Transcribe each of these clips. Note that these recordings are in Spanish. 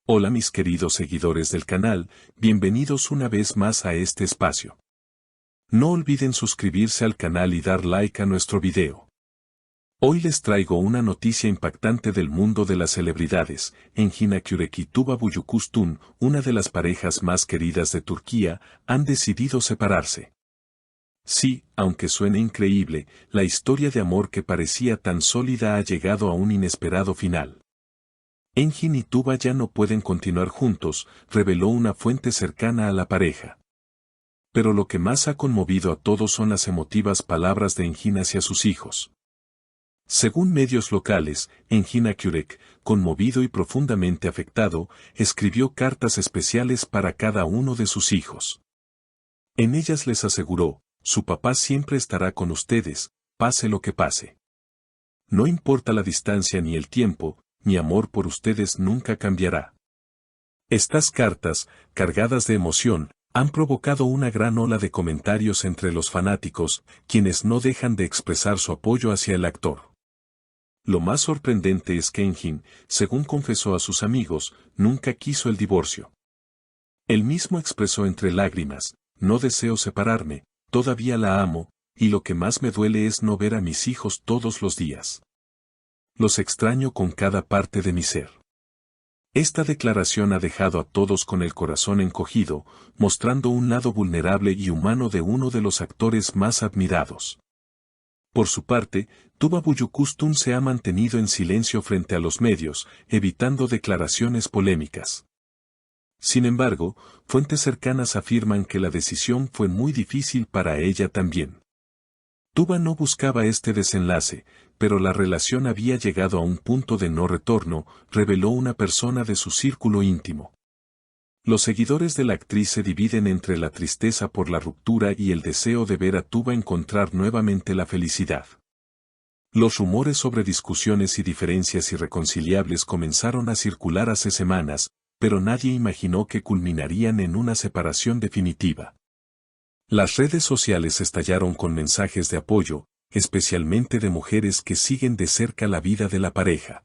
Hola mis queridos seguidores del canal, bienvenidos una vez más a este espacio. No olviden suscribirse al canal y dar like a nuestro video. Hoy les traigo una noticia impactante del mundo de las celebridades. Engin Akyürek y Tuba Büyüküstün, una de las parejas más queridas de Turquía, han decidido separarse. Sí, aunque suene increíble, la historia de amor que parecía tan sólida ha llegado a un inesperado final. Engin y Tuba ya no pueden continuar juntos, reveló una fuente cercana a la pareja. Pero lo que más ha conmovido a todos son las emotivas palabras de Engin hacia sus hijos. Según medios locales, Engin Akyürek, conmovido y profundamente afectado, escribió cartas especiales para cada uno de sus hijos. En ellas les aseguró, su papá siempre estará con ustedes, pase lo que pase. No importa la distancia ni el tiempo, mi amor por ustedes nunca cambiará. Estas cartas, cargadas de emoción, han provocado una gran ola de comentarios entre los fanáticos, quienes no dejan de expresar su apoyo hacia el actor. Lo más sorprendente es que Engin, según confesó a sus amigos, nunca quiso el divorcio. Él mismo expresó entre lágrimas, no deseo separarme, todavía la amo, y lo que más me duele es no ver a mis hijos todos los días. Los extraño con cada parte de mi ser. Esta declaración ha dejado a todos con el corazón encogido, mostrando un lado vulnerable y humano de uno de los actores más admirados. Por su parte, Tuba Büyüküstün se ha mantenido en silencio frente a los medios, evitando declaraciones polémicas. Sin embargo, fuentes cercanas afirman que la decisión fue muy difícil para ella también. Tuba no buscaba este desenlace, pero la relación había llegado a un punto de no retorno, reveló una persona de su círculo íntimo. Los seguidores de la actriz se dividen entre la tristeza por la ruptura y el deseo de ver a Tuba encontrar nuevamente la felicidad. Los rumores sobre discusiones y diferencias irreconciliables comenzaron a circular hace semanas, pero nadie imaginó que culminarían en una separación definitiva. Las redes sociales estallaron con mensajes de apoyo, especialmente de mujeres que siguen de cerca la vida de la pareja.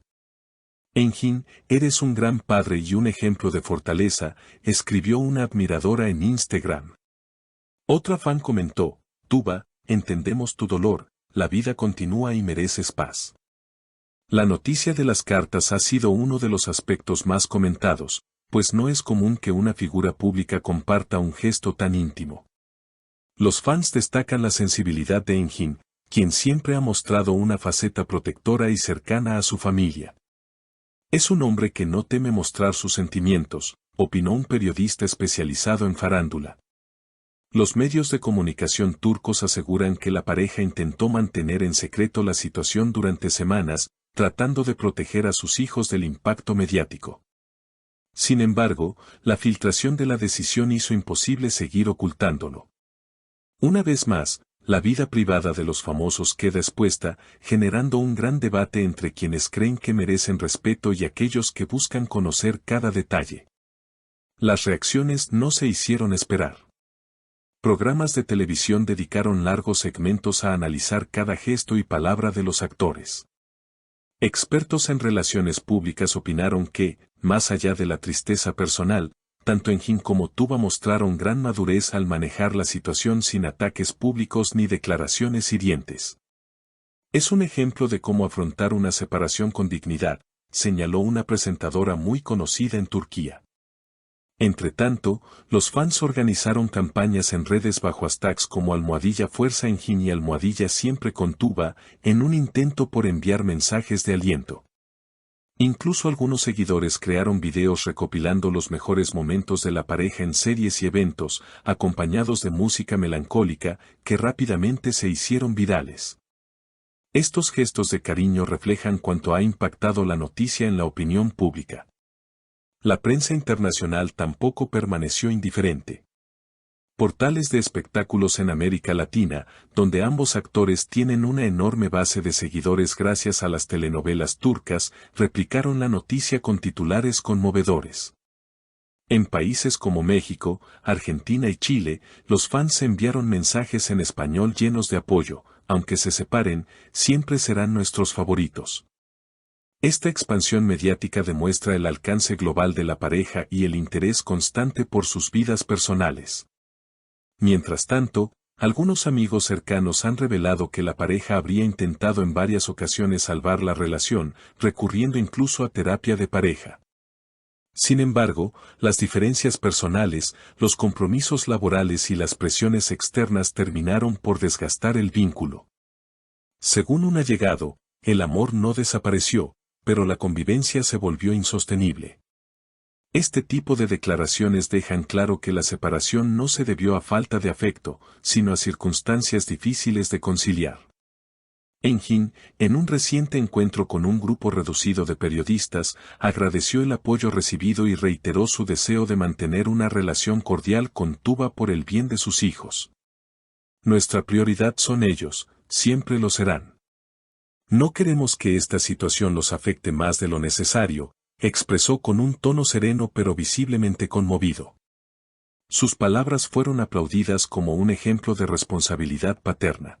Engin, eres un gran padre y un ejemplo de fortaleza, escribió una admiradora en Instagram. Otra fan comentó, Tuba, entendemos tu dolor, la vida continúa y mereces paz. La noticia de las cartas ha sido uno de los aspectos más comentados, pues no es común que una figura pública comparta un gesto tan íntimo. Los fans destacan la sensibilidad de Engin, quien siempre ha mostrado una faceta protectora y cercana a su familia. Es un hombre que no teme mostrar sus sentimientos, opinó un periodista especializado en farándula. Los medios de comunicación turcos aseguran que la pareja intentó mantener en secreto la situación durante semanas, tratando de proteger a sus hijos del impacto mediático. Sin embargo, la filtración de la decisión hizo imposible seguir ocultándolo. Una vez más, la vida privada de los famosos queda expuesta, generando un gran debate entre quienes creen que merecen respeto y aquellos que buscan conocer cada detalle. Las reacciones no se hicieron esperar. Programas de televisión dedicaron largos segmentos a analizar cada gesto y palabra de los actores. Expertos en relaciones públicas opinaron que, más allá de la tristeza personal, tanto Engin como Tuba mostraron gran madurez al manejar la situación sin ataques públicos ni declaraciones hirientes. Es un ejemplo de cómo afrontar una separación con dignidad, señaló una presentadora muy conocida en Turquía. Entretanto, los fans organizaron campañas en redes bajo hashtags como #Fuerza Engin y #Siempre con Tuba, en un intento por enviar mensajes de aliento. Incluso algunos seguidores crearon videos recopilando los mejores momentos de la pareja en series y eventos, acompañados de música melancólica, que rápidamente se hicieron virales. Estos gestos de cariño reflejan cuánto ha impactado la noticia en la opinión pública. La prensa internacional tampoco permaneció indiferente. Portales de espectáculos en América Latina, donde ambos actores tienen una enorme base de seguidores gracias a las telenovelas turcas, replicaron la noticia con titulares conmovedores. En países como México, Argentina y Chile, los fans enviaron mensajes en español llenos de apoyo, aunque se separen, siempre serán nuestros favoritos. Esta expansión mediática demuestra el alcance global de la pareja y el interés constante por sus vidas personales. Mientras tanto, algunos amigos cercanos han revelado que la pareja habría intentado en varias ocasiones salvar la relación, recurriendo incluso a terapia de pareja. Sin embargo, las diferencias personales, los compromisos laborales y las presiones externas terminaron por desgastar el vínculo. Según un allegado, el amor no desapareció, pero la convivencia se volvió insostenible. Este tipo de declaraciones dejan claro que la separación no se debió a falta de afecto, sino a circunstancias difíciles de conciliar. Engin, en un reciente encuentro con un grupo reducido de periodistas, agradeció el apoyo recibido y reiteró su deseo de mantener una relación cordial con Tuba por el bien de sus hijos. Nuestra prioridad son ellos, siempre lo serán. No queremos que esta situación los afecte más de lo necesario, expresó con un tono sereno pero visiblemente conmovido. Sus palabras fueron aplaudidas como un ejemplo de responsabilidad paterna.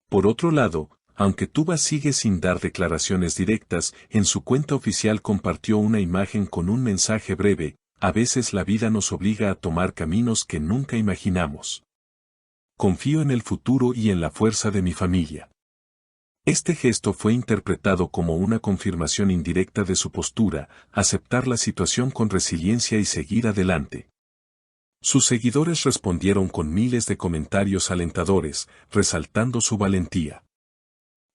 Por otro lado, aunque Tuba sigue sin dar declaraciones directas, en su cuenta oficial compartió una imagen con un mensaje breve: a veces la vida nos obliga a tomar caminos que nunca imaginamos. Confío en el futuro y en la fuerza de mi familia. Este gesto fue interpretado como una confirmación indirecta de su postura, aceptar la situación con resiliencia y seguir adelante. Sus seguidores respondieron con miles de comentarios alentadores, resaltando su valentía.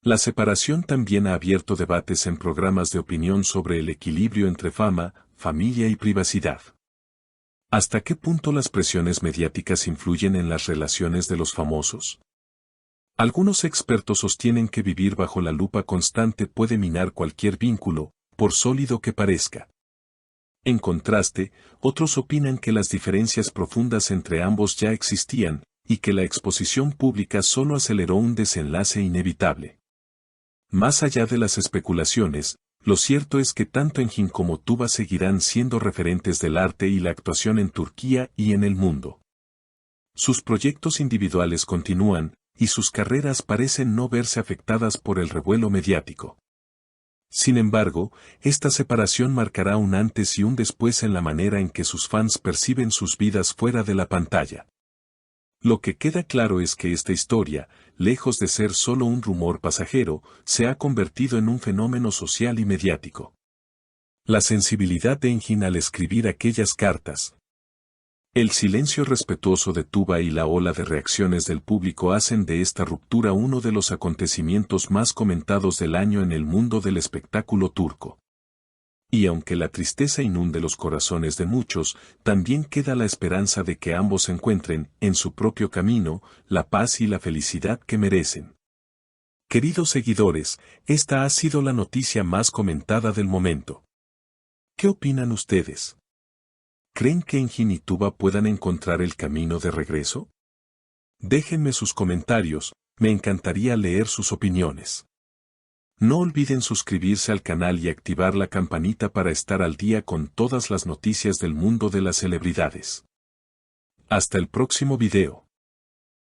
La separación también ha abierto debates en programas de opinión sobre el equilibrio entre fama, familia y privacidad. ¿Hasta qué punto las presiones mediáticas influyen en las relaciones de los famosos? Algunos expertos sostienen que vivir bajo la lupa constante puede minar cualquier vínculo, por sólido que parezca. En contraste, otros opinan que las diferencias profundas entre ambos ya existían, y que la exposición pública solo aceleró un desenlace inevitable. Más allá de las especulaciones, lo cierto es que tanto Engin como Tuba seguirán siendo referentes del arte y la actuación en Turquía y en el mundo. Sus proyectos individuales continúan, y sus carreras parecen no verse afectadas por el revuelo mediático. Sin embargo, esta separación marcará un antes y un después en la manera en que sus fans perciben sus vidas fuera de la pantalla. Lo que queda claro es que esta historia, lejos de ser solo un rumor pasajero, se ha convertido en un fenómeno social y mediático. La sensibilidad de Engin al escribir aquellas cartas, el silencio respetuoso de Tuba y la ola de reacciones del público hacen de esta ruptura uno de los acontecimientos más comentados del año en el mundo del espectáculo turco. Y aunque la tristeza inunde los corazones de muchos, también queda la esperanza de que ambos encuentren, en su propio camino, la paz y la felicidad que merecen. Queridos seguidores, esta ha sido la noticia más comentada del momento. ¿Qué opinan ustedes? ¿Creen que Engin y Tuba puedan encontrar el camino de regreso? Déjenme sus comentarios, me encantaría leer sus opiniones. No olviden suscribirse al canal y activar la campanita para estar al día con todas las noticias del mundo de las celebridades. Hasta el próximo video.